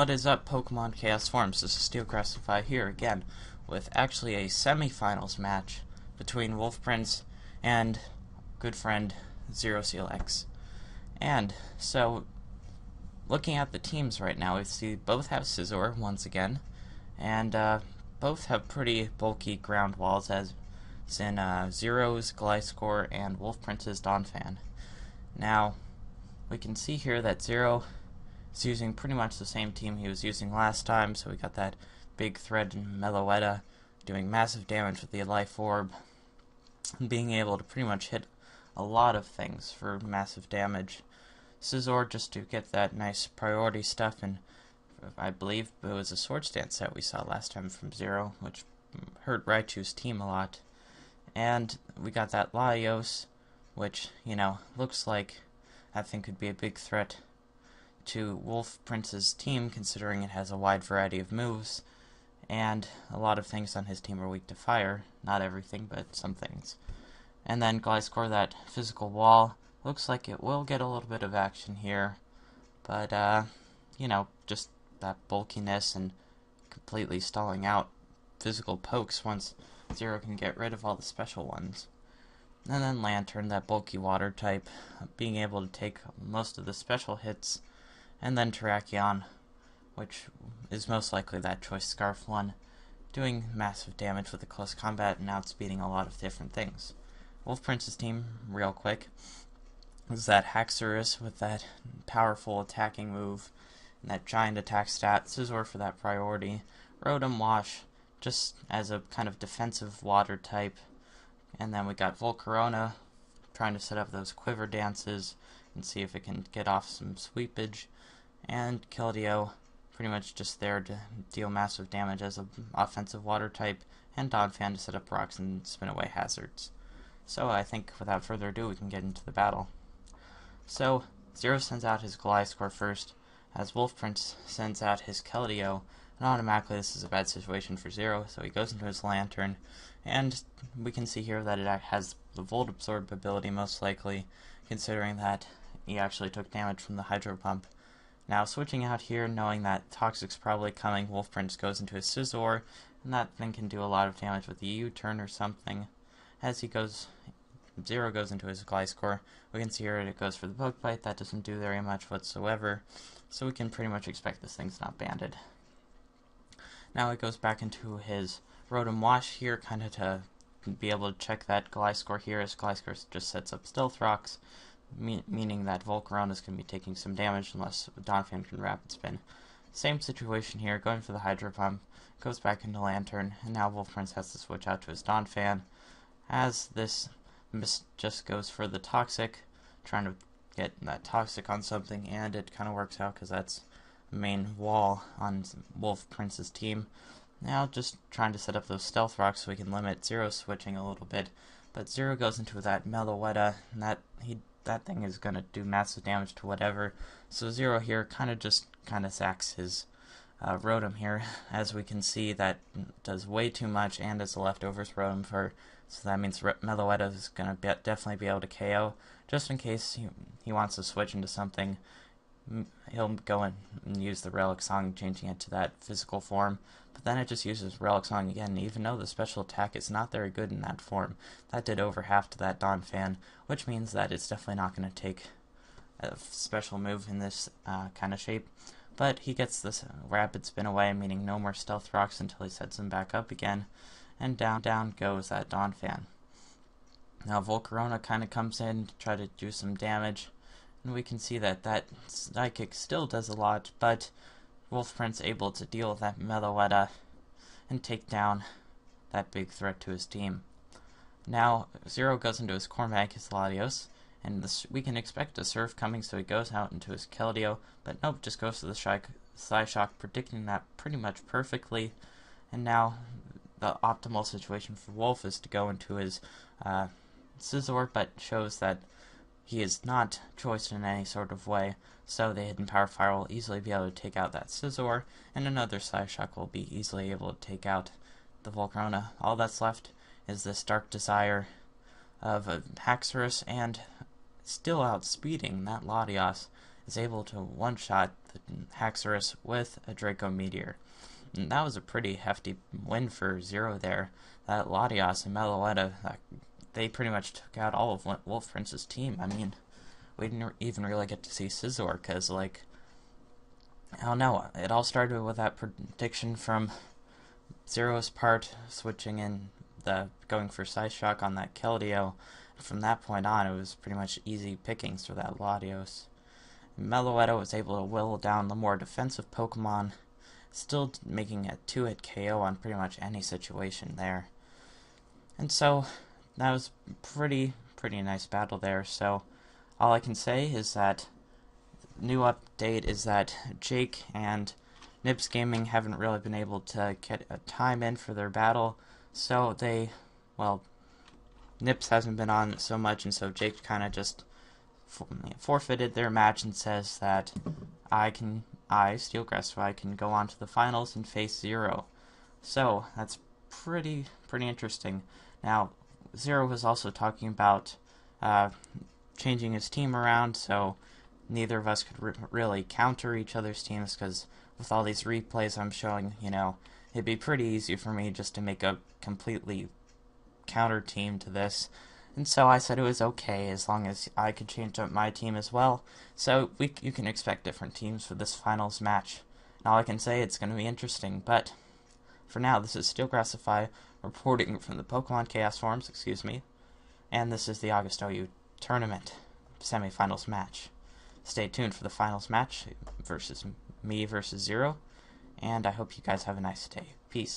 What is up, Pokemon Chaos Forms? This is SteelCraftify here again with actually a semifinals match between Wolf Prince and good friend Zero Seal X. And so, looking at the teams right now, we see both have Scizor once again, and both have pretty bulky ground walls, as in Zero's Gliscor and Wolf Prince's Donphan. Now, we can see here that Zero is using pretty much the same team he was using last time, so we got that big thread in Meloetta doing massive damage with the Life Orb, and being able to pretty much hit a lot of things for massive damage. Scizor just to get that nice priority stuff, and I believe it was a Swords Dance set we saw last time from Zero, which hurt Raichu's team a lot. And we got that Laios, which, looks like I think could be a big threat to Wolf Prince's team, considering it has a wide variety of moves, and a lot of things on his team are weak to fire. Not everything, but some things. And then Gliscor, that physical wall, looks like it will get a little bit of action here, but, just that bulkiness and completely stalling out physical pokes once Zero can get rid of all the special ones. And then Lantern, that bulky water type, being able to take most of the special hits, and then Terrakion, which is most likely that Choice Scarf one, doing massive damage with the close combat and outspeeding a lot of different things. Wolf Prince's team, real quick, is that Haxorus with that powerful attacking move, and that giant attack stat, Scizor for that priority, Rotom Wash just as a kind of defensive water type, and then we got Volcarona trying to set up those quiver dances and see if it can get off some sweepage, and Keldeo pretty much just there to deal massive damage as an offensive water type, and Donphan to set up rocks and spin away hazards. So I think without further ado we can get into the battle. So Zero sends out his Gliscor first, as Wolf Prince sends out his Keldeo, and automatically this is a bad situation for Zero, so he goes into his Lantern, and we can see here that it has the Volt Absorb ability most likely, considering that he actually took damage from the Hydro Pump. Now switching out here, knowing that Toxic's probably coming, Wolf Prince goes into his Scizor, and that thing can do a lot of damage with the U-turn or something. As Zero goes into his Gliscor, we can see here it goes for the Poke Bite. That doesn't do very much whatsoever, so we can pretty much expect this thing's not banded. Now it goes back into his Rotom Wash here, kind of to be able to check that Gliscor here, as Gliscor just sets up Stealth Rocks, meaning that Volcarona is going to be taking some damage unless Donphan can Rapid Spin. Same situation here, going for the Hydro Pump, goes back into Lantern, and now Wolf Prince has to switch out to his Donphan, as this just goes for the Toxic, trying to get that Toxic on something, and it kind of works out because that's the main wall on Wolf Prince's team. Now just trying to set up those Stealth Rocks so we can limit Zero switching a little bit, but Zero goes into that Meloetta, and that thing is going to do massive damage to whatever, so Zero here kind of sacks his Rotom here, as we can see that does way too much, and it's a leftovers Rotom for, so that means Meloetta is going to definitely be able to KO. Just in case he wants to switch into something, he'll go in and use the Relic Song, changing it to that physical form, but then it just uses Relic Song again, even though the special attack is not very good in that form. That did over half to that Donphan, which means that it's definitely not going to take a special move in this kind of shape. But he gets this Rapid Spin away, meaning no more Stealth Rocks until he sets them back up again, and down goes that Donphan. Now Volcarona kind of comes in to try to do some damage, and we can see that Psychic still does a lot, but Wolf Prince able to deal with that Meloetta and take down that big threat to his team. Now Zero goes into his Cormac, his Latios, and we can expect a Surf coming, so he goes out into his Keldeo, but nope, just goes to the Psyshock, predicting that pretty much perfectly. And now the optimal situation for Wolf is to go into his Scizor, but shows that he is not choiced in any sort of way, so the Hidden Power Fire will easily be able to take out that Scizor, and another Psyshock will be easily able to take out the Volcarona. All that's left is this Dark Desire of a Haxorus, and still outspeeding that Latios is able to one-shot Haxorus with a Draco Meteor. And that was a pretty hefty win for Zero there. That Latios and Meloetta, they pretty much took out all of Wolf Prince's team. I mean, we didn't even really get to see Scizor, because, like, I don't know, it all started with that prediction from Zero's part, switching in going for Side Shock on that Keldeo. From that point on, it was pretty much easy pickings for that Latios. Meloetta was able to whittle down the more defensive Pokemon, still making a 2-hit KO on pretty much any situation there. And so, that was pretty nice battle there. So, all I can say is that the new update is that Jake and Nips Gaming haven't really been able to get a time in for their battle, so Nips hasn't been on so much, and so Jake kind of just forfeited their match and says that Steel Grassify, can go on to the finals and face Zero. So that's pretty interesting. Now, Zero was also talking about changing his team around, so neither of us could really counter each other's teams, because with all these replays I'm showing, it'd be pretty easy for me just to make a completely counter team to this. And so I said it was okay as long as I could change up my team as well. So you can expect different teams for this finals match. And all I can say, it's going to be interesting. But for now, this is Steel Grassify reporting from the Pokemon Chaos Forums, and this is the August OU Tournament Semifinals match. Stay tuned for the finals match versus me versus Zero, and I hope you guys have a nice day. Peace.